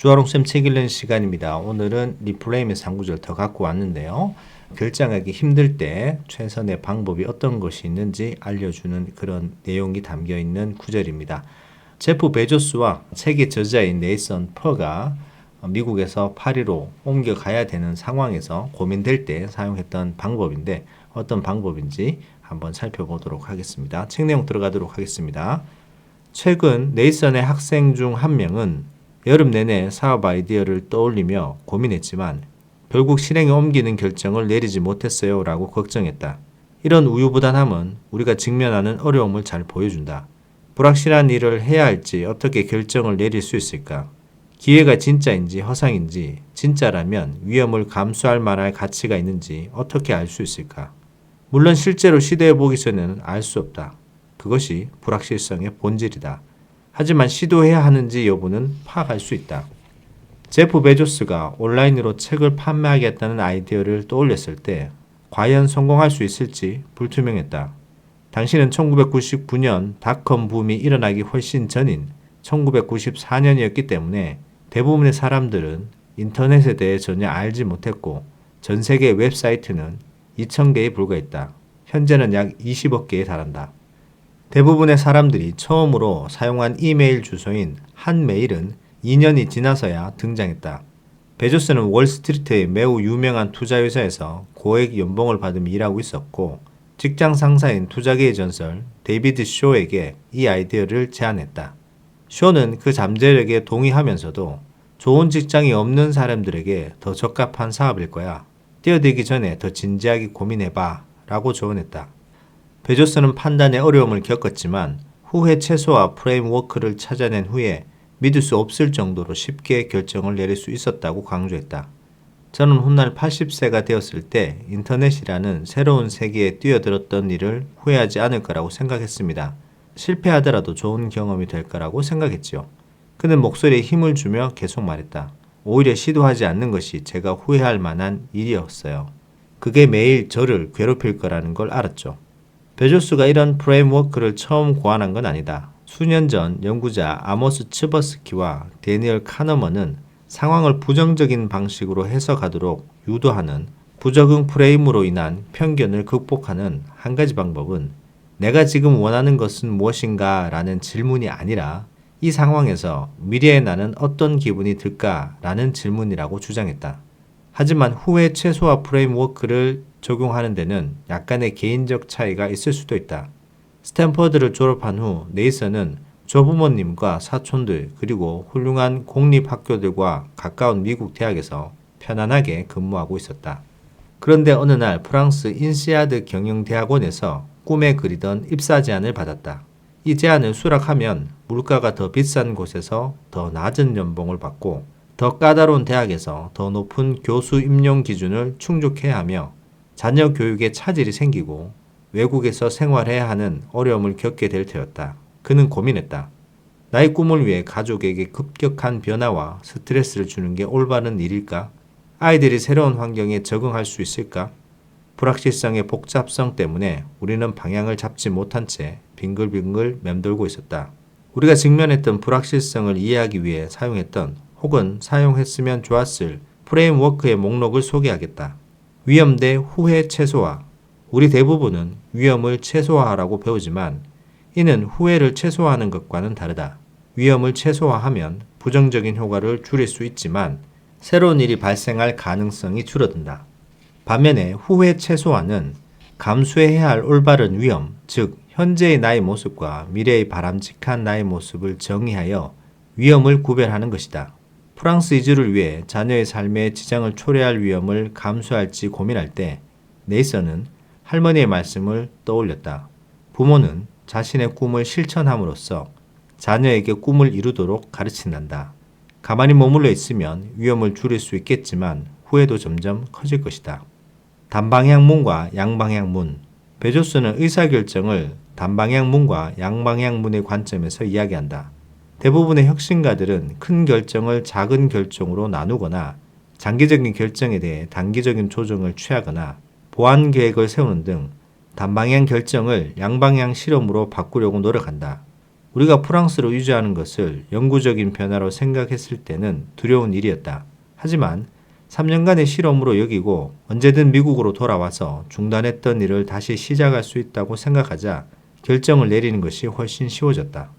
주아롱쌤 책 읽는 시간입니다. 오늘은 리프레임에서 한 구절 더 갖고 왔는데요. 결정하기 힘들 때 최선의 방법이 어떤 것이 있는지 알려주는 그런 내용이 담겨 있는 구절입니다. 제프 베조스와 책의 저자인 네이선 퍼가 미국에서 파리로 옮겨가야 되는 상황에서 고민될 때 사용했던 방법인데 어떤 방법인지 한번 살펴보도록 하겠습니다. 책 내용 들어가도록 하겠습니다. 최근 네이선의 학생 중 한 명은 여름 내내 사업 아이디어를 떠올리며 고민했지만 결국 실행에 옮기는 결정을 내리지 못했어요 라고 걱정했다. 이런 우유부단함은 우리가 직면하는 어려움을 잘 보여준다. 불확실한 일을 해야 할지 어떻게 결정을 내릴 수 있을까? 기회가 진짜인지 허상인지, 진짜라면 위험을 감수할 만할 가치가 있는지 어떻게 알 수 있을까? 물론 실제로 시도해 보기 전에는 알 수 없다. 그것이 불확실성의 본질이다. 하지만 시도해야 하는지 여부는 파악할 수 있다. 제프 베조스가 온라인으로 책을 판매하겠다는 아이디어를 떠올렸을 때 과연 성공할 수 있을지 불투명했다. 당시는 1999년 닷컴 붐이 일어나기 훨씬 전인 1994년이었기 때문에 대부분의 사람들은 인터넷에 대해 전혀 알지 못했고 전 세계 웹사이트는 2,000개에 불과했다. 현재는 약 20억 개에 달한다. 대부분의 사람들이 처음으로 사용한 이메일 주소인 한 메일은 2년이 지나서야 등장했다. 베조스는 월스트리트의 매우 유명한 투자회사에서 고액 연봉을 받으며 일하고 있었고 직장 상사인 투자계의 전설 데이비드 쇼에게 이 아이디어를 제안했다. 쇼는 그 잠재력에 동의하면서도 좋은 직장이 없는 사람들에게 더 적합한 사업일 거야. 뛰어들기 전에 더 진지하게 고민해봐 라고 조언했다. 베조스는 판단에 어려움을 겪었지만 후회 최소화 프레임워크를 찾아낸 후에 믿을 수 없을 정도로 쉽게 결정을 내릴 수 있었다고 강조했다. 저는 훗날 80세가 되었을 때 인터넷이라는 새로운 세계에 뛰어들었던 일을 후회하지 않을 거라고 생각했습니다. 실패하더라도 좋은 경험이 될 거라고 생각했지요. 그는 목소리에 힘을 주며 계속 말했다. 오히려 시도하지 않는 것이 제가 후회할 만한 일이었어요. 그게 매일 저를 괴롭힐 거라는 걸 알았죠. 베조스가 이런 프레임워크를 처음 고안한 건 아니다. 수년 전 연구자 아모스 츠버스키와 데니얼 카너먼은 상황을 부정적인 방식으로 해석하도록 유도하는 부적응 프레임으로 인한 편견을 극복하는 한 가지 방법은 내가 지금 원하는 것은 무엇인가 라는 질문이 아니라 이 상황에서 미래의 나는 어떤 기분이 들까 라는 질문이라고 주장했다. 하지만 후회 최소화 프레임워크를 적용하는 데는 약간의 개인적 차이가 있을 수도 있다. 스탠퍼드를 졸업한 후 네이선은 조부모님과 사촌들 그리고 훌륭한 공립학교들과 가까운 미국 대학에서 편안하게 근무하고 있었다. 그런데 어느 날 프랑스 인시아드 경영대학원에서 꿈에 그리던 입사 제안을 받았다. 이 제안을 수락하면 물가가 더 비싼 곳에서 더 낮은 연봉을 받고 더 까다로운 대학에서 더 높은 교수 임용 기준을 충족해야 하며 자녀 교육에 차질이 생기고 외국에서 생활해야 하는 어려움을 겪게 될 테였다. 그는 고민했다. 나의 꿈을 위해 가족에게 급격한 변화와 스트레스를 주는 게 올바른 일일까? 아이들이 새로운 환경에 적응할 수 있을까? 불확실성의 복잡성 때문에 우리는 방향을 잡지 못한 채 빙글빙글 맴돌고 있었다. 우리가 직면했던 불확실성을 이해하기 위해 사용했던 혹은 사용했으면 좋았을 프레임워크의 목록을 소개하겠다. 위험 대 후회 최소화. 우리 대부분은 위험을 최소화하라고 배우지만 이는 후회를 최소화하는 것과는 다르다. 위험을 최소화하면 부정적인 효과를 줄일 수 있지만 새로운 일이 발생할 가능성이 줄어든다. 반면에 후회 최소화는 감수해야 할 올바른 위험, 즉 현재의 나의 모습과 미래의 바람직한 나의 모습을 정의하여 위험을 구별하는 것이다. 프랑스 이주를 위해 자녀의 삶에 지장을 초래할 위험을 감수할지 고민할 때 네이선은 할머니의 말씀을 떠올렸다. 부모는 자신의 꿈을 실천함으로써 자녀에게 꿈을 이루도록 가르친단다. 가만히 머물러 있으면 위험을 줄일 수 있겠지만 후회도 점점 커질 것이다. 단방향 문과 양방향 문. 베조스는 의사결정을 단방향 문과 양방향 문의 관점에서 이야기한다. 대부분의 혁신가들은 큰 결정을 작은 결정으로 나누거나 장기적인 결정에 대해 단기적인 조정을 취하거나 보완 계획을 세우는 등 단방향 결정을 양방향 실험으로 바꾸려고 노력한다. 우리가 프랑스로 유지하는 것을 영구적인 변화로 생각했을 때는 두려운 일이었다. 하지만 3년간의 실험으로 여기고 언제든 미국으로 돌아와서 중단했던 일을 다시 시작할 수 있다고 생각하자 결정을 내리는 것이 훨씬 쉬워졌다.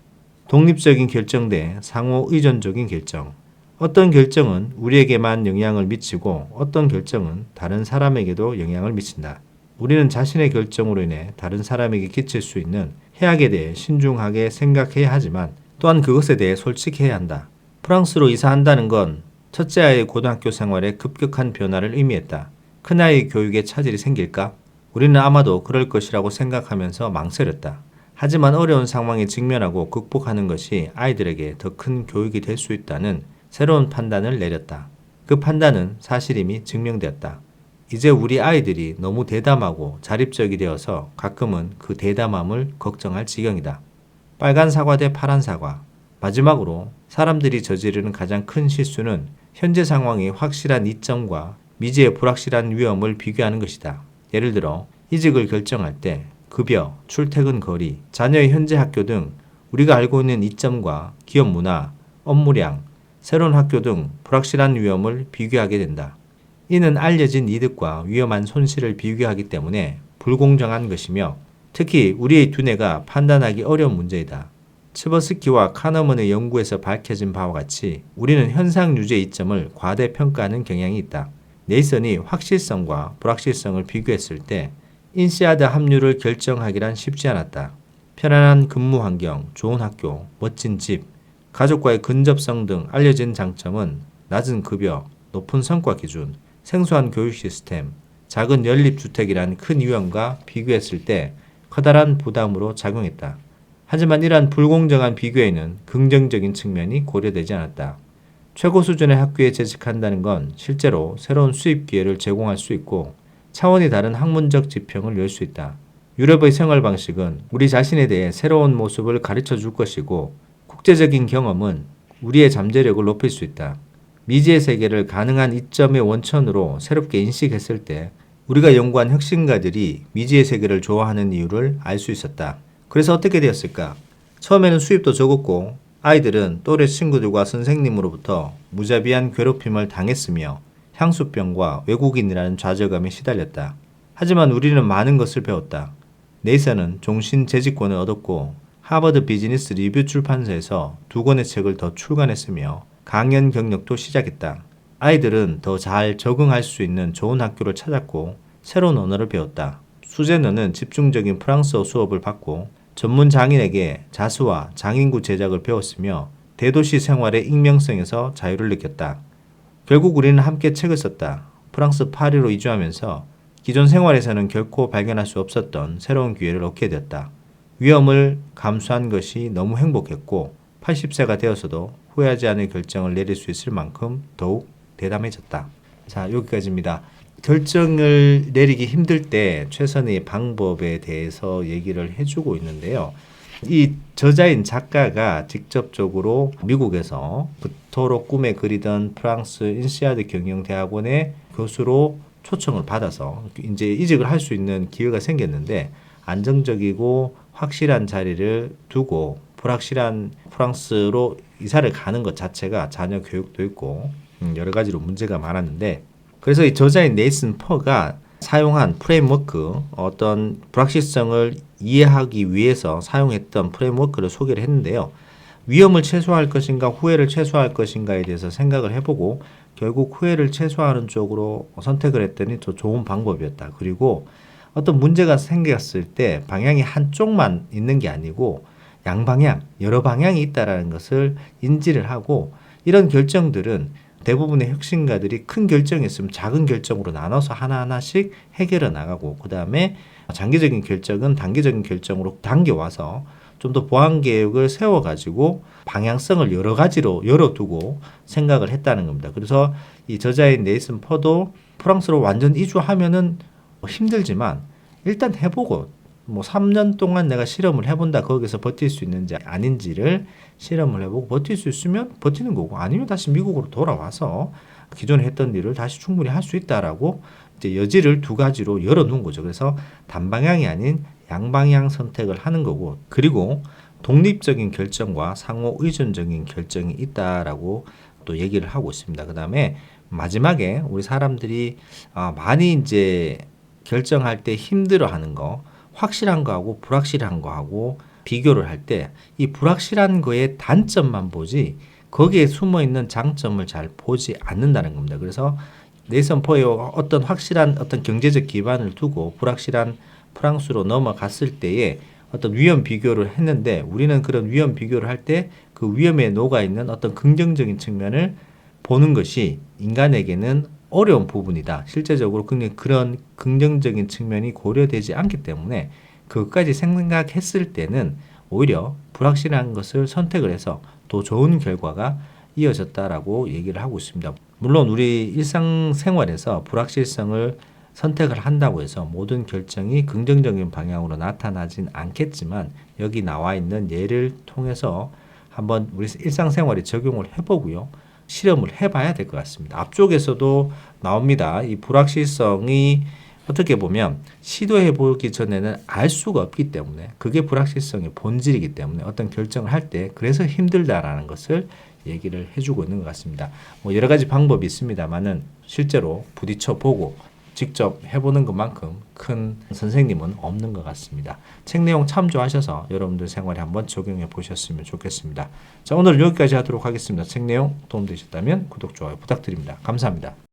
독립적인 결정 대 상호 의존적인 결정. 어떤 결정은 우리에게만 영향을 미치고 어떤 결정은 다른 사람에게도 영향을 미친다. 우리는 자신의 결정으로 인해 다른 사람에게 끼칠 수 있는 해악에 대해 신중하게 생각해야 하지만 또한 그것에 대해 솔직해야 한다. 프랑스로 이사한다는 건 첫째 아이의 고등학교 생활에 급격한 변화를 의미했다. 큰아이의 교육에 차질이 생길까? 우리는 아마도 그럴 것이라고 생각하면서 망설였다. 하지만 어려운 상황에 직면하고 극복하는 것이 아이들에게 더 큰 교육이 될 수 있다는 새로운 판단을 내렸다. 그 판단은 사실임이 증명되었다. 이제 우리 아이들이 너무 대담하고 자립적이 되어서 가끔은 그 대담함을 걱정할 지경이다. 빨간 사과 대 파란 사과. 마지막으로 사람들이 저지르는 가장 큰 실수는 현재 상황의 확실한 이점과 미지의 불확실한 위험을 비교하는 것이다. 예를 들어 이직을 결정할 때 급여, 출퇴근 거리, 자녀의 현재 학교 등 우리가 알고 있는 이점과 기업 문화, 업무량, 새로운 학교 등 불확실한 위험을 비교하게 된다. 이는 알려진 이득과 위험한 손실을 비교하기 때문에 불공정한 것이며 특히 우리의 두뇌가 판단하기 어려운 문제이다. 츠버스키와 카너먼의 연구에서 밝혀진 바와 같이 우리는 현상 유지의 이점을 과대평가하는 경향이 있다. 네이선이 확실성과 불확실성을 비교했을 때 인시아드 합류를 결정하기란 쉽지 않았다. 편안한 근무 환경, 좋은 학교, 멋진 집, 가족과의 근접성 등 알려진 장점은 낮은 급여, 높은 성과 기준, 생소한 교육 시스템, 작은 연립주택이란 큰 위험과 비교했을 때 커다란 부담으로 작용했다. 하지만 이러한 불공정한 비교에는 긍정적인 측면이 고려되지 않았다. 최고 수준의 학교에 재직한다는 건 실제로 새로운 수입 기회를 제공할 수 있고 차원이 다른 학문적 지평을 열 수 있다. 유럽의 생활 방식은 우리 자신에 대해 새로운 모습을 가르쳐 줄 것이고 국제적인 경험은 우리의 잠재력을 높일 수 있다. 미지의 세계를 가능한 이점의 원천으로 새롭게 인식했을 때 우리가 연구한 혁신가들이 미지의 세계를 좋아하는 이유를 알 수 있었다. 그래서 어떻게 되었을까? 처음에는 수입도 적었고 아이들은 또래 친구들과 선생님으로부터 무자비한 괴롭힘을 당했으며 향수병과 외국인이라는 좌절감에 시달렸다. 하지만 우리는 많은 것을 배웠다. 네이선은 종신 재직권을 얻었고 하버드 비즈니스 리뷰 출판사에서 2권의 책을 더 출간했으며 강연 경력도 시작했다. 아이들은 더 잘 적응할 수 있는 좋은 학교를 찾았고 새로운 언어를 배웠다. 수제너는 집중적인 프랑스어 수업을 받고 전문 장인에게 자수와 장인구 제작을 배웠으며 대도시 생활의 익명성에서 자유를 느꼈다. 결국 우리는 함께 책을 썼다. 프랑스 파리로 이주하면서 기존 생활에서는 결코 발견할 수 없었던 새로운 기회를 얻게 되었다. 위험을 감수한 것이 너무 행복했고 80세가 되어서도 후회하지 않을 결정을 내릴 수 있을 만큼 더욱 대담해졌다. 자, 여기까지입니다. 결정을 내리기 힘들 때 최선의 방법에 대해서 얘기를 해주고 있는데요. 이 저자인 작가가 직접적으로 미국에서 그토록 꿈에 그리던 프랑스 인시아드 경영대학원의 교수로 초청을 받아서 이제 이직을 할 수 있는 기회가 생겼는데 안정적이고 확실한 자리를 두고 불확실한 프랑스로 이사를 가는 것 자체가 자녀 교육도 있고 여러 가지로 문제가 많았는데 그래서 이 저자인 네이슨 퍼가 사용한 프레임워크, 어떤 불확실성을 이해하기 위해서 사용했던 프레임워크를 소개를 했는데요. 위험을 최소화할 것인가 후회를 최소화할 것인가에 대해서 생각을 해보고 결국 후회를 최소화하는 쪽으로 선택을 했더니 더 좋은 방법이었다. 그리고 어떤 문제가 생겼을 때 방향이 한쪽만 있는 게 아니고 양방향, 여러 방향이 있다는 것을 인지를 하고 이런 결정들은 대부분의 혁신가들이 큰 결정이었으면 작은 결정으로 나눠서 하나하나씩 해결해 나가고 그 다음에 장기적인 결정은 단기적인 결정으로 당겨와서 좀 더 보완 계획을 세워가지고 방향성을 여러 가지로 열어두고 생각을 했다는 겁니다. 그래서 이 저자인 네이슨 퍼도 프랑스로 완전 이주하면은 힘들지만 일단 해보고 3년 동안 내가 실험을 해본다. 거기서 버틸 수 있는지 아닌지를 실험을 해보고 버틸 수 있으면 버티는 거고 아니면 다시 미국으로 돌아와서 기존에 했던 일을 다시 충분히 할 수 있다라고 이제 여지를 두 가지로 열어놓은 거죠. 그래서 단방향이 아닌 양방향 선택을 하는 거고 그리고 독립적인 결정과 상호 의존적인 결정이 있다라고 또 얘기를 하고 있습니다. 그 다음에 마지막에 우리 사람들이 많이 이제 결정할 때 힘들어하는 거, 확실한 거하고 불확실한 거하고 비교를 할 때 이 불확실한 거의 단점만 보지 거기에 숨어 있는 장점을 잘 보지 않는다는 겁니다. 그래서 네이선 포의 어떤 확실한 어떤 경제적 기반을 두고 불확실한 프랑스로 넘어갔을 때에 어떤 위험 비교를 했는데 우리는 그런 위험 비교를 할 때 그 위험에 녹아 있는 어떤 긍정적인 측면을 보는 것이 인간에게는 어려운 부분이다. 실제적으로 그런 긍정적인 측면이 고려되지 않기 때문에 그것까지 생각했을 때는 오히려 불확실한 것을 선택을 해서 더 좋은 결과가 이어졌다라고 얘기를 하고 있습니다. 물론 우리 일상생활에서 불확실성을 선택을 한다고 해서 모든 결정이 긍정적인 방향으로 나타나진 않겠지만 여기 나와 있는 예를 통해서 한번 우리 일상생활에 적용을 해보고요. 실험을 해봐야 될 것 같습니다. 앞쪽에서도 나옵니다. 이 불확실성이 어떻게 보면 시도해보기 전에는 알 수가 없기 때문에 그게 불확실성의 본질이기 때문에 어떤 결정을 할 때 그래서 힘들다라는 것을 얘기를 해주고 있는 것 같습니다. 뭐 여러 가지 방법이 있습니다만은 실제로 부딪혀 보고 직접 해보는 것만큼 큰 선생님은 없는 것 같습니다. 책 내용 참조하셔서 여러분들 생활에 한번 적용해 보셨으면 좋겠습니다. 자, 오늘 여기까지 하도록 하겠습니다. 책 내용 도움되셨다면 구독, 좋아요 부탁드립니다. 감사합니다.